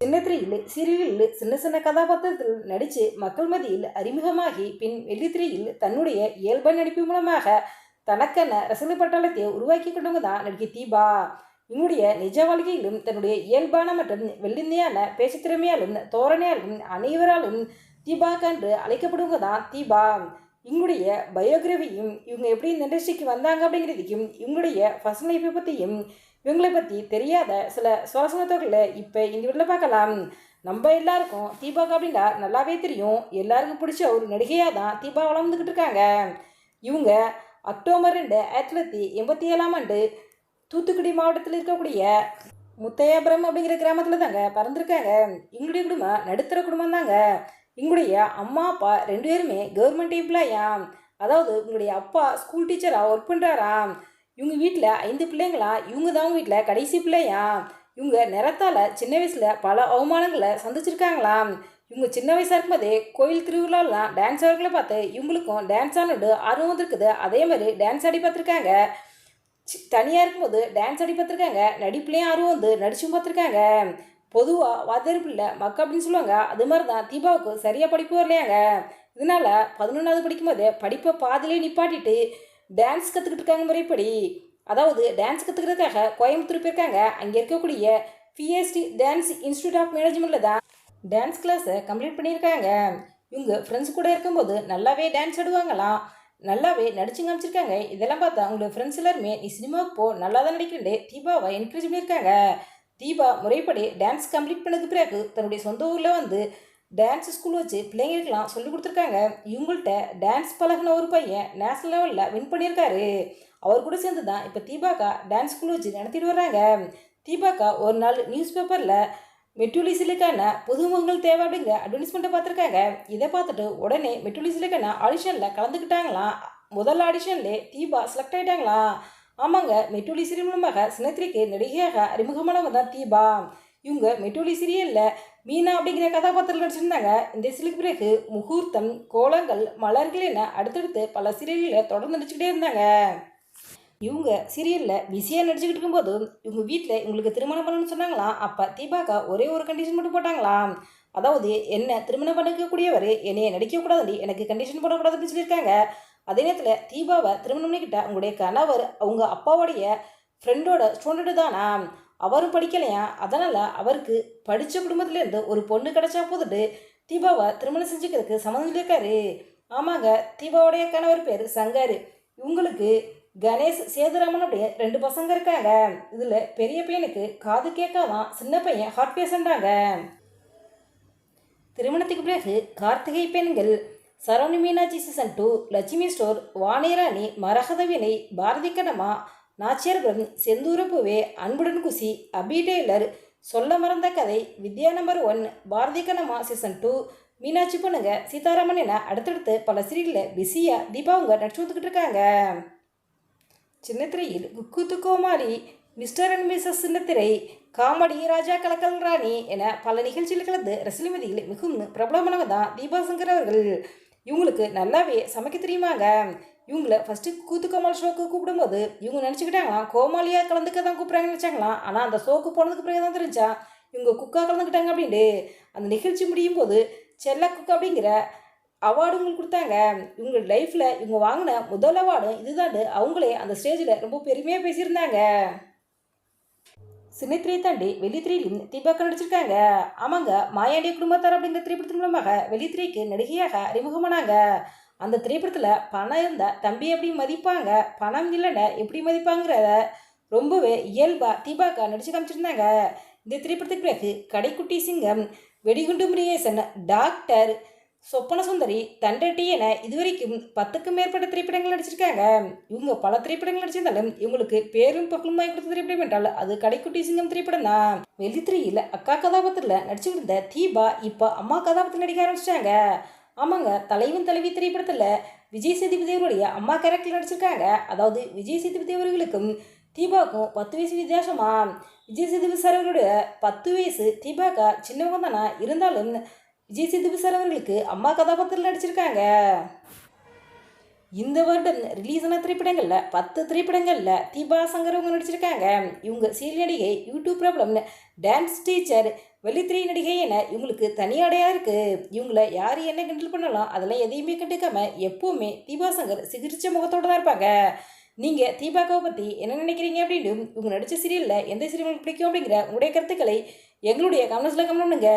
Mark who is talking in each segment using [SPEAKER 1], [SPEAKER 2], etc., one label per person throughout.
[SPEAKER 1] சின்னத்திரையில் சீரியலில் சின்ன சின்ன கதாபாத்திரத்தில் நடித்து மக்கள் மத்தியில் அறிமுகமாகி பின் வெள்ளித்திரையில் தன்னுடைய இயல்பான நடிப்பு மூலமாக தனக்கான ரசிகர் பட்டாளத்தை உருவாக்கி கொண்டவங்க தான் நடிகை தீபா. இவங்களுடைய நிஜ வாழ்க்கையிலும் தன்னுடைய இயல்பான மற்றும் வெள்ளிந்தையான பேச்சுத்திறமையாலும் தோரணையாலும் அனைவராலும் தீபா என்று அழைக்கப்படுவங்க தான் தீபா. இவங்களுடைய பயோகிராஃபியும் இவங்க எப்படி இந்த இண்டஸ்ட்ரிக்கு வந்தாங்க அப்படிங்கிறதையும் இவங்களுடைய ஃபர்ஸ்ட் லைஃப்பை பற்றியும் இவங்களை பற்றி தெரியாத சில சுவாசன தொகைகளை இப்போ இந்த வீட்டில் பார்க்கலாம். நம்ம எல்லாருக்கும் தீபாவுக்கு அப்படின்னா நல்லாவே தெரியும். எல்லாருக்கும் பிடிச்ச ஒரு நடிகையாக தான் தீபா வளர்ந்துக்கிட்டு இருக்காங்க. இவங்க அக்டோபர் 2, 1987 தூத்துக்குடி மாவட்டத்தில் இருக்கக்கூடிய முத்தையாபுரம் அப்படிங்கிற கிராமத்தில் தாங்க பிறந்திருக்காங்க. இவங்களுடைய குடும்பம் நடுத்தர குடும்பம் தாங்க. இவங்களுடைய அம்மா அப்பா 2 பேருமே கவர்மெண்ட் எம்ப்ளாயாம். அதாவது இவங்களுடைய அப்பா ஸ்கூல் டீச்சராக ஒர்க் பண்ணுறாராம். இவங்க வீட்டில் 5 பிள்ளைங்களா, இவங்க தான் வீட்டில் கடைசி பிள்ளையா. இவங்க நிறத்தால் சின்ன வயசில் பல அவமானங்களை சந்திச்சிருக்காங்களாம். இவங்க சின்ன வயசாக இருக்கும்போதே கோயில் திருவிழாலாம் டான்ஸ் ஆடுறவங்களை பார்த்து இவங்களுக்கும் டான்ஸ் ஆடினது ஆர்வம் வந்துருக்குது. அதே மாதிரி டான்ஸ் ஆடி பார்த்துருக்காங்க. தனியாக இருக்கும்போது டான்ஸ் ஆடி பார்த்துருக்காங்க. நடிப்புலேயும் ஆர்வம் வந்து நடிச்சும் பார்த்துருக்காங்க. பொதுவாக வாத்தியார் பிள்ளை மக்க அப்படின்னு சொல்லுவாங்க. அது மாதிரி தான் தீபாவுக்கு சரியாக படிப்பு வரலையாங்க. இதனால் 11வது படிக்கும்போது படிப்பை பாதிலே நிப்பாட்டிட்டு டான்ஸ் கற்றுக்கிட்டு இருக்காங்க முறைப்படி. அதாவது டான்ஸ் கற்றுக்கிறதுக்காக கோயம்புத்தூர் போயிருக்காங்க. அங்கே இருக்கக்கூடிய பிஎஸ்டி டான்ஸ் இன்ஸ்டியூட் ஆஃப் மேனேஜ்மெண்ட்டில் தான் டான்ஸ் கிளாஸை கம்ப்ளீட் பண்ணியிருக்காங்க. இவங்க ஃப்ரெண்ட்ஸ் கூட இருக்கும்போது நல்லாவே டான்ஸ் ஆடுவாங்களாம். நல்லாவே நடிச்சு காமிச்சிருக்காங்க. இதெல்லாம் பார்த்தா அவங்களோட ஃப்ரெண்ட்ஸ் எல்லாருமே நீ சினிமாவுக்கு போ, நல்லா தான் நடிக்கிறேன் தீபாவை என்கரேஜ் பண்ணியிருக்காங்க. தீபா முறைப்படி டான்ஸ் கம்ப்ளீட் பண்ணதுக்கு பிறகு தன்னுடைய சொந்த ஊரில் வந்து டான்ஸ் ஸ்கூல் வச்சு பிள்ளைங்களுக்கெல்லாம் சொல்லி கொடுத்துருக்காங்க. இவங்கள்ட்ட டான்ஸ் பழகின ஒரு பையன் நேஷ்னல் லெவலில் வின் பண்ணியிருக்காரு. அவர் கூட சேர்ந்து தான் இப்போ தீபாக்கா டான்ஸ் ஸ்கூல் வச்சு நடத்திட்டு வர்றாங்க. தீபாக்கா ஒரு நாள் நியூஸ் பேப்பரில் மெட்ரோலிசிலுக்கான புதுமுகங்கள் தேவை அப்படிங்கிற அட்வர்டைஸ்மெண்ட்டை பார்த்துருக்காங்க. இதை பார்த்துட்டு உடனே மெட்ரோலிசிலுக்கான ஆடிஷனில் கலந்துக்கிட்டாங்களாம். முதல் ஆடிஷன்லே தீபா செலக்ட் ஆகிட்டாங்களாம். ஆமாங்க, மெட்ரோலி சீரியல் மூலமாக சின்னத்திரைக்கு நடிகையாக அறிமுகமானவங்க தான் தீபா. இவங்க மெட்ரோலி சீரியலில் மீனா அப்படிங்கிற கதாபாத்திரத்தில் நடிச்சிருந்தாங்க. இந்த சீரியலுக்கு பிறகு முகூர்த்தம், கோலங்கள், மலர்கள் என அடுத்தடுத்து பல சீரியல்களில் தொடர்ந்து நடிச்சுக்கிட்டே இருந்தாங்க. இவங்க சீரியலில் பிஸியாக நடிச்சுக்கிட்டு இருக்கும்போது இவங்க வீட்டில் இவங்களுக்கு திருமணம் பண்ணணும்னு சொன்னாங்களாம். அப்போ தீபாக்கா ஒரே ஒரு கண்டிஷன் மட்டும் போட்டாங்களாம். அதாவது என்ன திருமணம் பண்ணிக்கக்கூடியவர் என்னைய நடிக்கக்கூடாது, எனக்கு கண்டிஷன் போடக்கூடாதுன்னு சொல்லியிருக்காங்க. அதே நேரத்தில் தீபாவை திருமணம் பண்ணிக்கிட்ட அவங்களுடைய கணவர் அவங்க அப்பாவோடைய ஃப்ரெண்டோட ஸ்டூடெண்ட்டு தானா. அவரும் படிக்கலையா. அதனால் அவருக்கு படித்த குடும்பத்துலேருந்து ஒரு பொண்ணு கிடச்சா போதுட்டு தீபாவை திருமணம் செஞ்சுக்கிறதுக்கு சம்மந்தம் சொல்லியிருக்காரு. ஆமாங்க, தீபாவுடைய கணவர் பேர் சங்கர். இவங்களுக்கு கணேஷ், சேதுராமன் அப்படியே 2 பசங்க இருக்காங்க. இதில் பெரிய பையனுக்கு காது கேட்காதான், சின்ன பையன் ஹார்ட் பேஷண்டாங்க. திருமணத்துக்கு பிறகு கார்த்திகை பெண்கள், சரவணி மீனாட்சி சீசன் 2, லட்சுமி ஸ்டோர், வாணிராணி, மரகதவினை, பாரதி கண்ணம்மா, நாச்சியார்புரம், செந்தூரப்பூவே, அன்புடன் குசி, அபி டெய்லர், சொல்ல மறந்த கதை, வித்யா நம்பர் 1, பாரதி கண்ணம்மா சீசன் 2, மீனாட்சி பொண்ணுங்க, சீதாராமன் என அடுத்தடுத்து பல சீரியலில் பிஸியாக தீபாவுங்க நடிச்சு வந்துக்கிட்டு இருக்காங்க. சின்னத்திரையில் குக்கு கோமாளி, மிஸ்டர் அண்ட் மிஸ்ஸஸ் சின்னத்திரை, காமெடி, ராஜா கலக்கல் ராணி என பல நிகழ்ச்சிகள் கலந்து ரசிகமதியில் மிகவும் பிரபலமானவங்க தான் தீபா சங்கர் அவர்கள். இவங்களுக்கு நல்லாவே சமைக்க தெரியுமாங்க. இவங்கள ஃபஸ்ட்டு கூத்துக்கோமாளி ஷோக்கு கூப்பிடும்போது இவங்க நினச்சிக்கிட்டாங்களாம் கோமாளியாக கலந்துக்க தான் கூப்பிட்றாங்கன்னு நினச்சாங்களாம். ஆனால் அந்த ஷோக்கு போனதுக்கு பிறகு தான் தெரிஞ்சா இவங்க குக்காக கலந்துக்கிட்டாங்க அப்படின்ட்டு. அந்த நிகழ்ச்சி முடியும் போது செல்ல குக்கு அப்படிங்கிற அவார்டு உங்களுக்கு கொடுத்தாங்க. இவங்க லைஃப்பில் இவங்க வாங்கின முதல் அவார்டு இதுதான். அவங்களே அந்த ஸ்டேஜில் ரொம்ப பெருமையாக பேசியிருந்தாங்க. சின்னத்திரையை தாண்டி வெள்ளித்திரையிலும் தீபாக்கா நடிச்சிருக்காங்க. ஆமாங்க, மாயாண்டிய குடும்பத்தார் அப்படிங்கிற திரைப்படத்தின் மூலமாக வெள்ளித்திரைக்கு நடிகையாக அறிமுகமானாங்க. அந்த திரைப்படத்தில் பணம் இருந்தால் தம்பி எப்படி மதிப்பாங்க, பணம் இல்லைன்னா எப்படி மதிப்பாங்கிறத ரொம்பவே இயல்பாக தீபாக்கா நடிச்சு காமிச்சிருந்தாங்க. இந்த திரைப்படத்துக்கு பிறகு கடைக்குட்டி சிங்கம், வெடிகுண்டு முருகேசன், டாக்டர், சொப்பன சுந்தரி, தண்டட்டி என இதுவரைக்கும் 10க்கும் மேற்பட்ட திரைப்படங்கள் நடிச்சிருக்காங்க. இவங்க பல திரைப்படங்கள் நடிச்சிருந்தாலும் இவங்களுக்கு பேரும் புகழும் வாங்கி கொடுத்த திரைப்படம் என்றால் அது கடைக்குட்டி சிங்கம் திரைப்படம் தான். வெள்ளித்திரையில் அக்கா கதாபாத்திரத்தில் நடிச்சுக்கிட்டு இருந்த தீபா இப்போ அம்மா கதாபாத்திரம் நடிக்க ஆரம்பிச்சிட்டாங்க. ஆமாங்க, தலைவன் தலைவி திரைப்படத்தில் விஜய் சேதுபதி அவருடைய அம்மா கேரக்டர் நடிச்சிருக்காங்க. அதாவது விஜய் சேதுபதி அவர்களுக்கும் தீபாவுக்கும் 10 வயசு வித்தியாசமா. விஜய் சேதுபதி சார் அவருடைய 10 வயசு, தீபாக்கா சின்னவங்க தானா. இருந்தாலும் விஜய் சேதுபதி சார் அவர்களுக்கு அம்மா கதாபாத்திரத்தில் நடிச்சிருக்காங்க. இந்த வருடம் ரிலீஸ் ஆன திரைப்படங்கள்ல 10 திரைப்படங்கள்ல தீபா சங்கர் அவங்க நடிச்சிருக்காங்க. இவங்க சீரியல் நடிகை, யூடியூப் பிரபலம், டான்ஸ் டீச்சர், வெள்ளித்திரை நடிகை என இவங்களுக்கு தனி அடையாளம் இருக்கு. இவங்கள யார் என்ன கிண்டல் பண்ணலாம் அதெல்லாம் எதையுமே கண்டுக்காம எப்பவுமே தீபா சங்கர் சிகிச்சை முகத்தோட தான் இருப்பாங்க. நீங்க தீபாவை பத்தி என்ன நினைக்கிறீங்க அப்படின்னு இவங்க நடிச்ச சீரியல்ல எந்த சீரியல் உங்களுக்கு பிடிக்கும் அப்படிங்கிற உங்களுடைய கருத்துக்களை எங்களுடைய கமெண்ட்ஸ்ல கமெண்ட் பண்ணுங்க.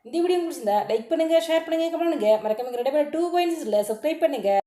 [SPEAKER 1] இந்த வீடியோ பிடிச்சிருந்தா லைக் பண்ணுங்க, ஷேர் பண்ணுங்க, கமெண்ட் பண்ணுங்க. மறக்காம 2 2.6 சப்ஸ்கிரைப் பண்ணுங்க.